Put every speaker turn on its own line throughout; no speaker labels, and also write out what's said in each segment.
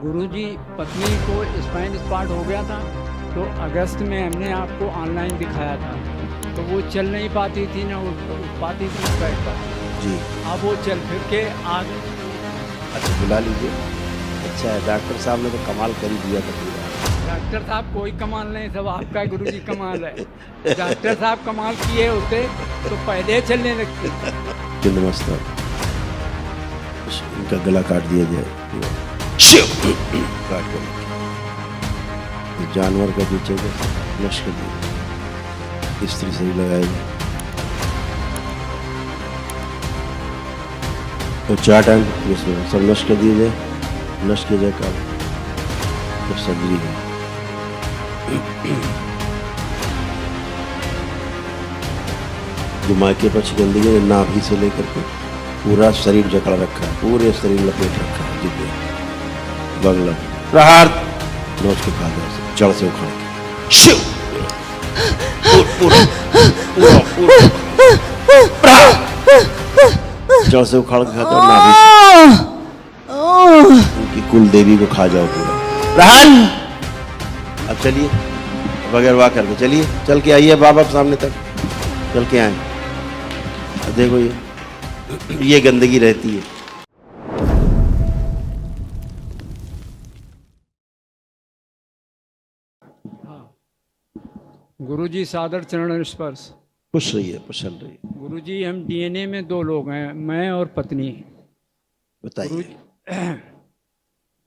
गुरुजी, पत्नी को spine spot हो गया था तो अगस्त में हमने आपको ऑनलाइन दिखाया था, तो वो चल नहीं पाती थी, ना उठ पाती थी, ना बैठ पाती थी।
जी।
अब वो चल फिर के आ गई।
अच्छा, बुला लीजिए। अच्छा है, डॉक्टर साहब ने तो कमाल कर ही दिया था पूरा।
डॉक्टर साहब कोई कमाल नहीं, सब आपका गुरुजी कमाल है। डॉक्टर साहब कमाल किए होते तो पहले चलने लगती।
जी नमस्कार। इनका गला काट दिया जाए, काट कर इस जानवर का पीछे को नष्ट कर दिया, स्त्री सही लगाएगी तो 4 टाइम सब नष्ट कर दिया जाए, नष्ट किया जाए काम तो सर्जरी है। जो मायके पर गंदगी है, नाभि से लेकर के पूरा शरीर जकड़ा रखा है, पूरे शरीर लपेट रखा है, जितने बगल प्रहार नोच के खा जाए, जड़ से उखाड़ के शिव पूरा पूरा पूरा जड़ से उखाड़ के खाता, नाभि से उनकी कुल देवी को खा जाओ पूरा। प्रहार अब चलिए, बगैर वाह करके चलिए, चल के आइए बाबा सामने तक, चल के आए। देखो ये गंदगी रहती है।
गुरुजी, सादर चरण स्पर्श।
खुश रहिए, प्रसन्न रहिए।
गुरुजी, हम डीएनए में 2 लोग हैं, मैं और पत्नी।
बताइए।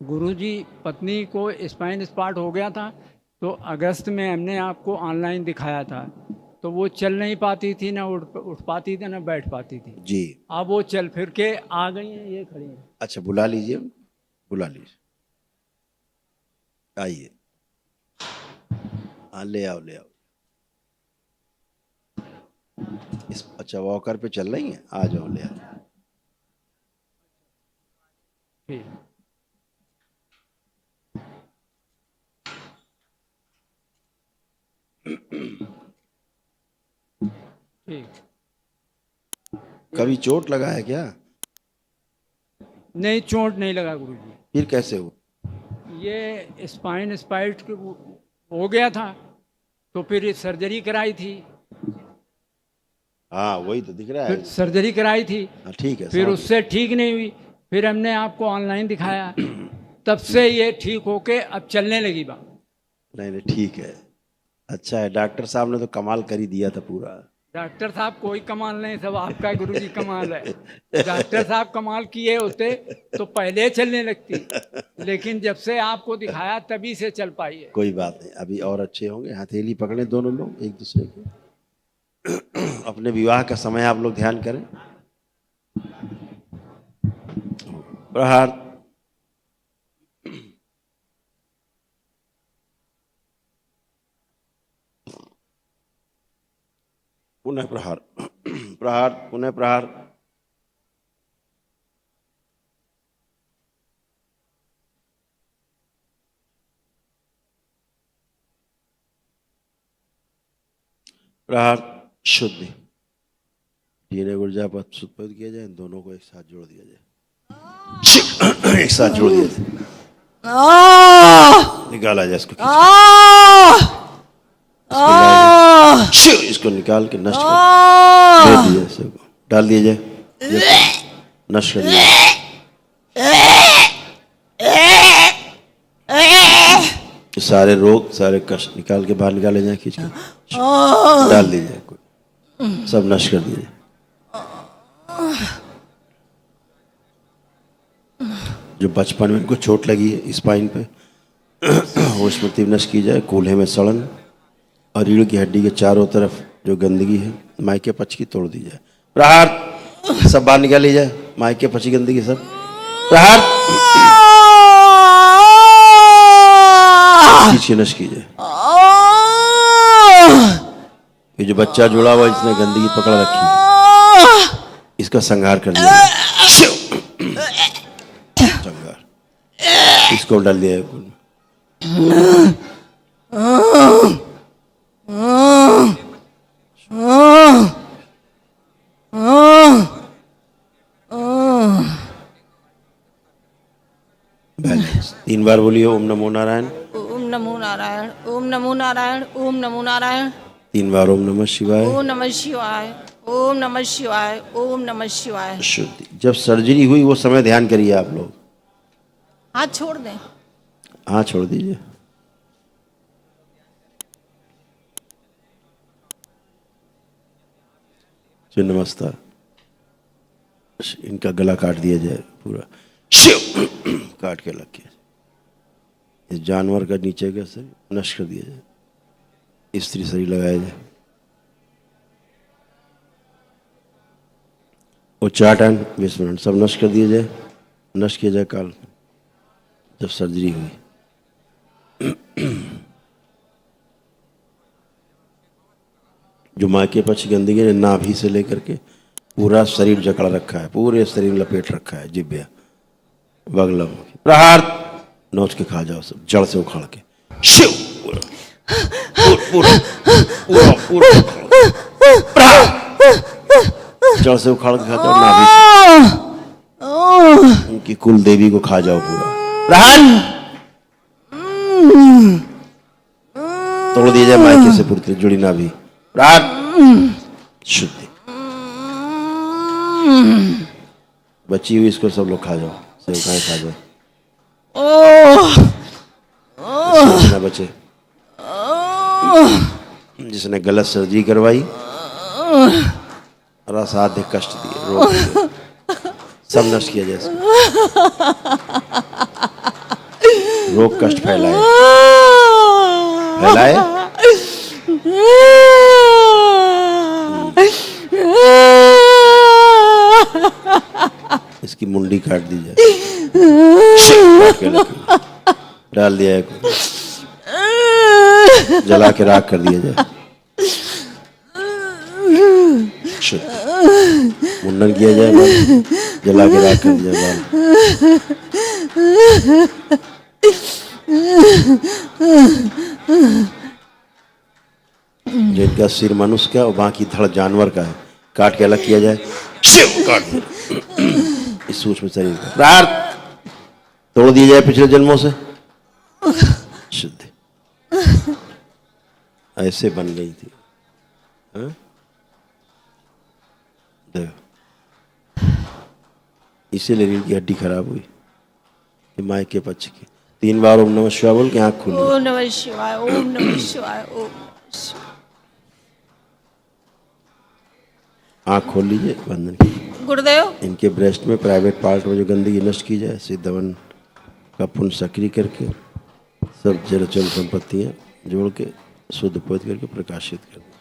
गुरुजी, पत्नी को स्पाइन स्पॉट हो गया था तो अगस्त में हमने आपको ऑनलाइन दिखाया था, तो वो चल नहीं पाती थी, ना उठ पाती थी, ना बैठ पाती थी।
जी।
अब वो चल फिर के आ गई हैं, ये खड़ी हैं।
अच्छा, बुला लीजिए, बुला लीजिए, आइए। हाँ, ले आओ, ले आओ। अच्छा, वॉकर पे चल रही हैं, आ जाओ, ले आओ।
ठीक ठीक।
कभी चोट लगा है क्या?
नहीं, चोट नहीं लगा गुरुजी।
फिर कैसे हो?
ये स्पाइन स्पाइट हो गया था तो फिर सर्जरी कराई थी।
हाँ, वही तो दिख रहा है।
फिर सर्जरी कराई थी,
हाँ, ठीक है।
फिर उससे ठीक नहीं हुई, फिर हमने आपको ऑनलाइन दिखाया, तब से ये ठीक होके अब चलने लगी बात।
नहीं नहीं, ठीक है, अच्छा है, डॉक्टर साहब ने तो कमाल कर ही दिया था पूरा।
डॉक्टर साहब कोई कमाल नहीं, सब आपका गुरुजी कमाल है। डॉक्टर साहब कमाल किए होते तो पहले चलने लगती, लेकिन जब से आपको दिखाया तभी से चल पाई है।
कोई बात नहीं, अभी और अच्छे होंगे। हथेली पकड़े दोनों लोग एक दूसरे को। अपने विवाह का समय आप लोग ध्यान करें। प्रहार। पुनः प्रहार, प्रहार, पुनः प्रहार। प्रहार शुद्धि। डीएनए ऊर्जा पर उत्पन्न किया जाए, दोनों को एक साथ जोड़ दिया जाए, एक साथ जोड़ दिया जाए, निकाला जाए इसको, इसको निकाल के नष्ट कर दिया, डाल दिया जाए, नष्ट कर दिया। सारे रोग, सारे कष्ट निकाल के बाहर निकाले जाए, खींच के डाल दीजिए, सब नष्ट कर दीजिए। जो बचपन में इनको चोट लगी है स्पाइन पे, वो स्मृति नष्ट की जाए। कूल्हे में सड़न और रीढ़ की हड्डी के चारों तरफ जो गंदगी है, मायके पच की तोड़ दी जाए। प्रहार, सब बाहर निकाली जाए, मायके पची गंदगी सब। प्रहार, खींच नष्ट की जाए। ये जो बच्चा जुड़ा हुआ, इसने गंदगी पकड़ रखी है, इसका संहार कर दिया, संहार, इसको डाल दिया। बैलेंस। 3 बार बोलिए ओम नमो नारायण।
ओम नमो नारायण, ओम नमो नारायण, ओम नमो नारायण,
3 बार ओम नमः शिवाय।
ओम नमः शिवाय, ओम नमः शिवाय, ओम नमः शिवाय।
शुद्धि। जब सर्जरी हुई वो समय ध्यान करिए आप लोग।
हाथ छोड़ दें।
हाँ छोड़ दीजिए। जी नमस्कार। इनका गला काट दिया जाए पूरा, शिव काट के लग के इस जानवर का नीचे का शरीर नष्ट कर दिया जाए, स्त्री शरीर लगाया जाए। उच्चाटन विस्मरण सब नष्ट कर दिया जाए, नष्ट किया जाए काल जब सर्जरी हुई। जो माँ के पक्ष गंदगी ने नाभि से लेकर के पूरा शरीर जकड़ा रखा है, पूरे शरीर लपेट रखा है, जिब्या बगलम प्रहार नोच के खा जाओ सब जड़ से उखाड़ के। शिव पूरा पूरा पूरा पूरा प्रहार जड़ से उखाड़ के खा जाओ, नाभि से उनकी कुल देवी को खा जाओ पूरा। प्रहार तोड़ दिया जाए मायके से पूरी जुड़ी नाभि। प्रहार शुद्धि। बची हुई इसको सब लोग खा जाओ, सेवकाएं खा जाओ, ना बचे। जिसने गलत सर्जरी करवाई और असाध्य कष्ट दिए, रोग दिए, सब नष्ट किया जाए। रोग कष्ट फैलाए फैलाए इसकी मुंडी काट दी जाए, काट के डाल दिया है, जला के राख कर दिया जाए। मुंडन किया जाए, जला के राख कर दिया जाए। जिनका सिर मनुष्य का और बाकी धड़ जानवर का है, काट के अलग किया जाए। शिव काट दिया इस सूक्ष्म शरीर का। प्रार्थ तोड़ दिया जाए पिछले जन्मों से। शुद्धि ऐसे बन गई थी। देखो इसीलिए रीढ़ की हड्डी खराब हुई, माय के पक्ष की। 3 बार ओम नमः शिवाय बोल के आंख खोली।
ओम नमः शिवाय, ओम नमः शिवाय, ओम
आंख खोल लीजिए, बंधन कीजिए।
गुरुदेव
इनके ब्रेस्ट में प्राइवेट पार्ट में जो गंदगी नष्ट की जाए, सिद्धवन का पुण्य सक्रिय करके सब जलचल संपत्तियां जोड़ के शुद्ध पवित्र करके प्रकाशित कर दें।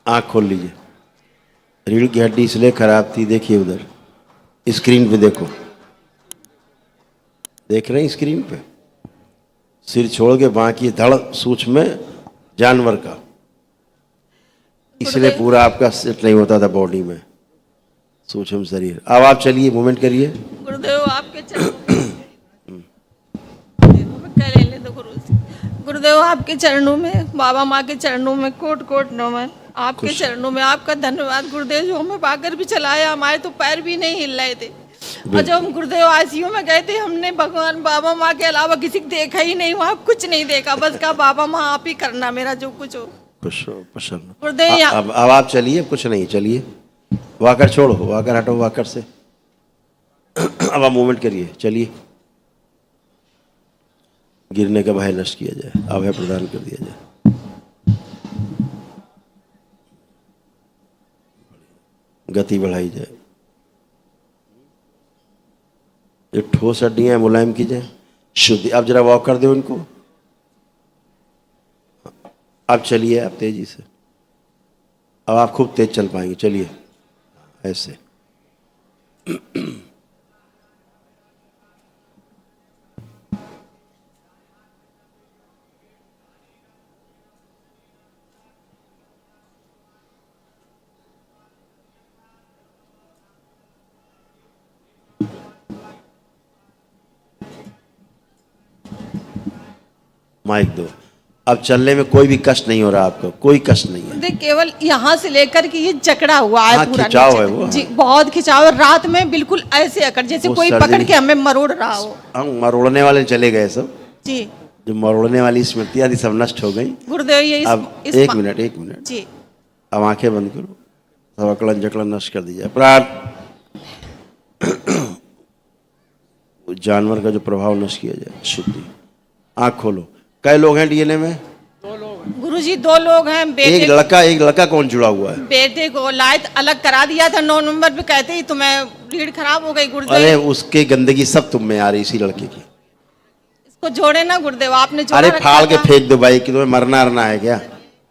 आँख खोल लीजिए। रीढ़ की हड्डी इसलिए खराब थी, देखिए उधर स्क्रीन पे देखो, देख रहे हैं स्क्रीन पे, सिर छोड़ के बाकी धड़ सूक्ष्म में जानवर का, इसलिए पूरा आपका सेट नहीं होता था बॉडी में, सूक्ष्म शरीर। अब आप चलिए, मूवमेंट करिए।
गुरुदेव आपके चरणों गुरुदेव आपके चरणों में, बाबा माँ के चरणों में कोट कोट नमन। आपके चरणों में आपका धन्यवाद गुरुदेव, जो हमें पाकर भी चलाया। हमारे तो पैर भी नहीं हिल रहे थे, और जब हम गुरुदेव आईसीयू में गए थे, हमने भगवान बाबा माँ के अलावा किसी को देखा ही नहीं, वहाँ कुछ नहीं देखा, बस कहा बाबा माँ आप ही करना मेरा जो कुछ हो।
प्रसन्न
गुरुदेव
अब आप चलिए, कुछ नहीं, चलिए। वाकर छोड़ो, वाकर हटो वाकर से। अब आप मूवमेंट करिए, चलिए। गिरने का भय नष्ट किया जाए, अभय प्रदान कर दिया जाए। गति बढ़ाई जाए। ये ठोस हड्डियां मुलायम की जाए, शुद्धि। अब जरा वॉक कर दो इनको। अब चलिए, आप तेजी से, अब आप खूब तेज चल पाएंगे, चलिए ऐसे। माइक दो। अब चलने में कोई भी कष्ट नहीं हो रहा आपको, कोई कष्ट नहीं है।
गुरुदेव केवल यहाँ से लेकर के ये जकड़ा हुआ है
हाँ,
पूरा
खिंचाव
नीचे
है
तक।
वो,
जी
हाँ।
बहुत खिंचाव है, रात में बिल्कुल ऐसे अकड़ जैसे
वो
कोई
सर्जरी-
पकड़ के हमें मरोड़ रहा हो।
हम मरोड़ने वाले चले गए सब,
जी
जो मरोड़ने वाली स्मृतियाँ थी सब नष्ट हो गई।
गुरुदेव ये
अब एक मिनट
जी
अब आंखें बंद करो, सब अकड़न जकड़न नष्ट कर दी जाए। प्राण जानवर का जो प्रभाव नष्ट किया जाए, शुद्धि। आंख खोलो। कई लोग हैं डीएनए में?
गुरुजी 2 लोग हैं,
एक लड़का कौन जुड़ा हुआ है?
बेटे को लायत अलग करा दिया था 9 नंबर पे, कहते ही तुम्हें रीढ़ खराब हो गई
अरे
गुरुदेव।
उसके गंदगी सब तुम में आ रही, इसी लड़के की।
इसको जोड़े ना गुरुदेव, आपने जोड़ा
अरे
रखा
फाड़ के
था।
फेंक दो भाई, कि तुम्हें मरना है क्या?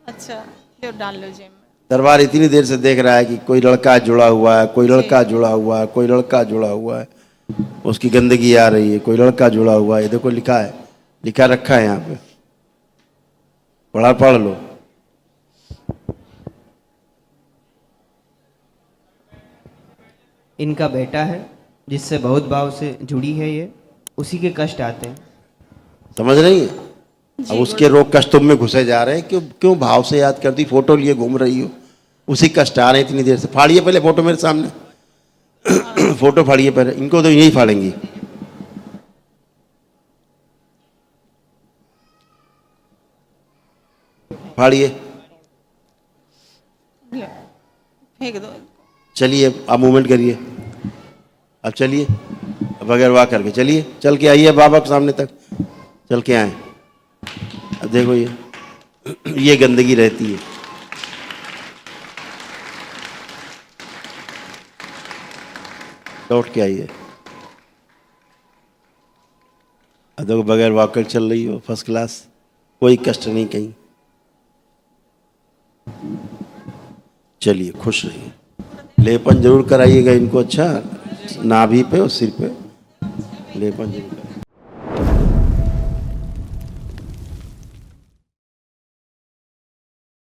अच्छा जो डाल लो जेब में।
दरबार इतनी देर से देख रहा है कि कोई लड़का जुड़ा हुआ है, कोई लड़का जुड़ा हुआ है, कोई लड़का जुड़ा हुआ है, उसकी गंदगी आ रही है, कोई लड़का जुड़ा हुआ है। ये देखो लिखा है, लिखा रखा है यहाँ पे, पढ़ लो।
इनका बेटा है जिससे बहुत भाव से जुड़ी है ये, उसी के कष्ट आते हैं।
समझ रही है? अब उसके रोग कष्ट तुम में घुसे जा रहे हैं। क्यों क्यों भाव से याद करती, फोटो लिए घूम रही हो, उसी कष्ट आ रहे हैं इतनी देर से। फाड़िए पहले फोटो मेरे सामने फोटो फाड़िए पहले, इनको तो यही फाड़ेंगी। फाड़िए,
फेंक दो।
चलिए अब मूवमेंट करिए। अब चलिए, अब बगैर वाक करके चलिए, चल के आइए बाबा के सामने तक, चल के आए। अब देखो ये गंदगी रहती है। लौट के आइए। अब देखो बगैर वाक कर चल रही हो, फर्स्ट क्लास, कोई कष्ट नहीं कहीं। चलिए खुश रहिए। लेपन जरूर कराइएगा इनको, अच्छा नाभि पे और सिर पे लेपन जरूर।